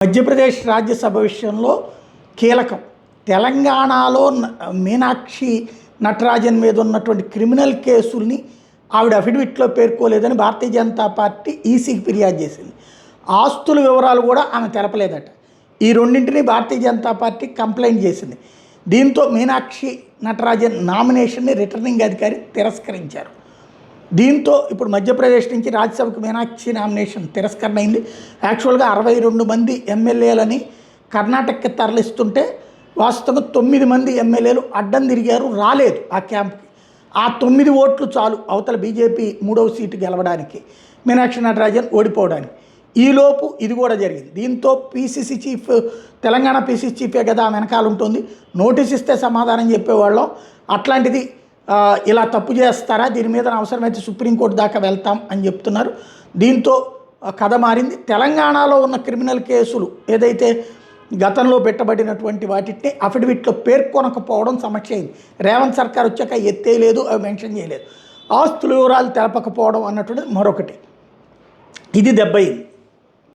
మధ్యప్రదేశ్ రాజ్యసభ విషయంలో కీలకం. తెలంగాణలో మీనాక్షి నటరాజన్ మీద ఉన్నటువంటి క్రిమినల్ కేసుల్ని ఆవిడ అఫిడవిట్లో పేర్కోలేదని భారతీయ జనతా పార్టీ ఈసీకి ఫిర్యాదు చేసింది. ఆస్తుల వివరాలు కూడా ఆమె తెలపలేదట. ఈ రెండింటినీ భారతీయ జనతా పార్టీ కంప్లైంట్ చేసింది. దీంతో మీనాక్షి నటరాజన్ నామినేషన్ని రిటర్నింగ్ అధికారి తిరస్కరించారు. దీంతో ఇప్పుడు మధ్యప్రదేశ్ నుంచి రాజ్యసభకు మీనాక్షి నామినేషన్ తిరస్కరణ అయింది. యాక్చువల్గా 62 మంది ఎమ్మెల్యేలని కర్ణాటకకి తరలిస్తుంటే వాస్తవంగా 9 మంది ఎమ్మెల్యేలు అడ్డం తిరిగారు, రాలేదు ఆ క్యాంప్కి. ఆ 9 ఓట్లు చాలు అవతల బీజేపీ 3వ సీటు గెలవడానికి, మీనాక్షి నటరాజన్ ఓడిపోవడానికి. ఈలోపు ఇది కూడా జరిగింది. దీంతో పీసీసీ చీఫ్, తెలంగాణ పీసీసీ చీఫే కదా వెనకాల ఉంటుంది, నోటీస్ ఇస్తే సమాధానం చెప్పేవాళ్ళం, అట్లాంటిది ఇలా తప్పు చేస్తారా, దీని మీద అవసరమైతే సుప్రీంకోర్టు దాకా వెళ్తాం అని చెప్తున్నారు. దీంతో కథ మారింది. తెలంగాణలో ఉన్న క్రిమినల్ కేసులు ఏదైతే గతంలో పెట్టబడినటువంటి వాటిని అఫిడవిట్లో పేర్కొనకపోవడం సమస్య అయింది. రేవంత్ సర్కార్ వచ్చాక ఎత్తేయలేదు, అవి మెన్షన్ చేయలేదు. ఆస్తుల వివరాలు తెలపకపోవడం అన్నటువంటిది మరొకటి. ఇది దెబ్బయింది.